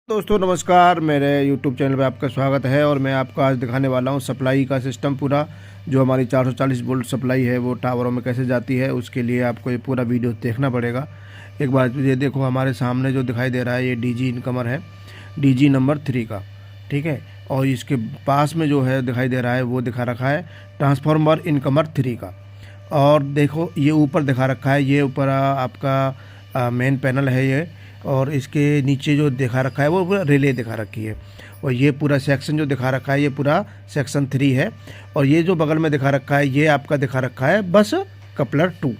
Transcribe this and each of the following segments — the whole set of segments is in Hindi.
दोस्तों नमस्कार, मेरे YouTube चैनल पे आपका स्वागत है। और मैं आपको आज दिखाने वाला हूँ सप्लाई का सिस्टम पूरा, जो हमारी 440 वोल्ट सप्लाई है वो टावरों में कैसे जाती है। उसके लिए आपको ये पूरा वीडियो देखना पड़ेगा। एक बार ये देखो, हमारे सामने जो दिखाई दे रहा है ये DG इनकमर है, DG नंबर 3 का, ठीक है। और इसके पास में जो है दिखाई दे रहा है वो दिखा रखा है ट्रांसफार्मर इनकमर 3 का। और देखो ये ऊपर दिखा रखा है, ये ऊपर आपका मेन पैनल है ये। और इसके नीचे जो दिखा रखा है वो पूरा रिले दिखा रखी है। और ये पूरा सेक्शन जो दिखा रखा है ये पूरा सेक्शन 3 है। और ये जो बगल में दिखा रखा है ये आपका दिखा रखा है बस कपलर 2।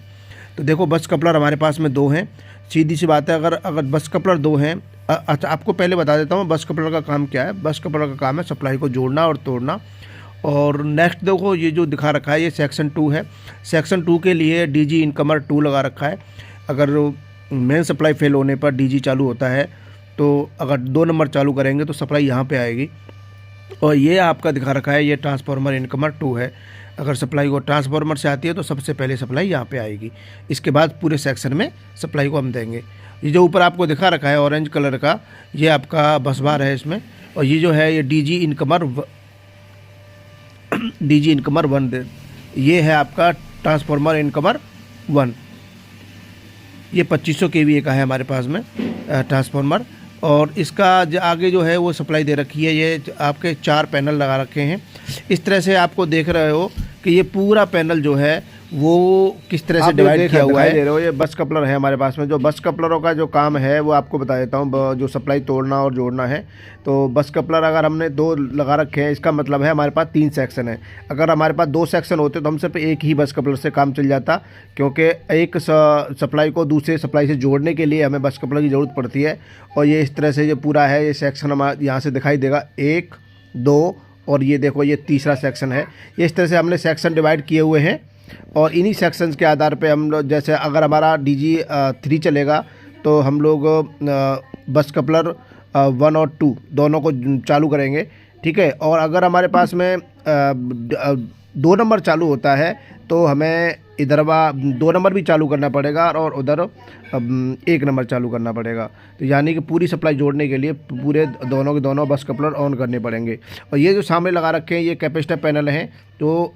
तो देखो बस कपलर हमारे पास में 2 हैं। सीधी सी बात है, अगर बस कपलर 2 हैं। अच्छा, आपको पहले बता देता हूँ बस कपलर का काम क्या है। बस कपलर का काम है सप्लाई को जोड़ना और तोड़ना। और नेक्स्ट देखो ये जो दिखा रखा है ये सेक्शन 2 है। सेक्शन 2 के लिए DG इनकमर 2 लगा रखा है। अगर मेन सप्लाई फेल होने पर DG चालू होता है, तो अगर 2 नंबर चालू करेंगे तो सप्लाई यहाँ पे आएगी। और ये आपका दिखा रखा है ये ट्रांसफार्मर इनकमर 2 है। अगर सप्लाई को ट्रांसफार्मर से आती है तो सबसे पहले सप्लाई यहाँ पे आएगी। इसके बाद पूरे सेक्शन में सप्लाई को हम देंगे। ये जो ऊपर आपको दिखा रखा है ऑरेंज कलर का, ये आपका बस बार है इसमें। और ये जो है ये DG इनकमर 1 ये है आपका ट्रांसफार्मर इनकमर 1। ये 2500 kVA का है हमारे पास में ट्रांसफार्मर। और इसका आगे जो है वो सप्लाई दे रखी है। ये आपके 4 पैनल लगा रखे हैं। इस तरह से आपको देख रहे हो कि ये पूरा पैनल जो है वो किस तरह से डिवाइड किया हुआ है। दे रहे हो ये बस कपलर है हमारे पास में। जो बस कपलरों का जो काम है वो आपको बता देता हूँ, जो सप्लाई तोड़ना और जोड़ना है। तो बस कपलर अगर हमने 2 लगा रखे हैं, इसका मतलब है हमारे पास 3 सेक्शन है। अगर हमारे पास 2 सेक्शन होते तो हम सिर्फ एक ही बस कपलर से काम चल जाता, क्योंकि एक सप्लाई को दूसरे सप्लाई से जोड़ने के लिए हमें बस कपलर की ज़रूरत पड़ती है। और ये इस तरह से जो पूरा है ये सेक्शन हमारा यहाँ से दिखाई देगा 1, 2 और ये देखो ये तीसरा सेक्शन है। ये इस तरह से हमने सेक्शन डिवाइड किए हुए हैं। और इन्हीं सेक्शंस के आधार पे हम लोग, जैसे अगर हमारा DG 3 चलेगा तो हम लोग बस कपलर 1 और 2 दोनों को चालू करेंगे, ठीक है। और अगर हमारे पास में 2 नंबर चालू होता है तो हमें इधर 2 नंबर भी चालू करना पड़ेगा और उधर 1 नंबर चालू करना पड़ेगा। तो यानी कि पूरी सप्लाई जोड़ने के लिए पूरे दोनों के दोनों बस कपलर ऑन करने पड़ेंगे। और ये जो सामने लगा रखे हैं ये कैपेसिटर पैनल हैं जो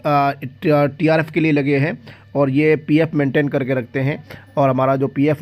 TRF के लिए लगे हैं। और ये PF मेंटेन करके रखते हैं। और हमारा जो PF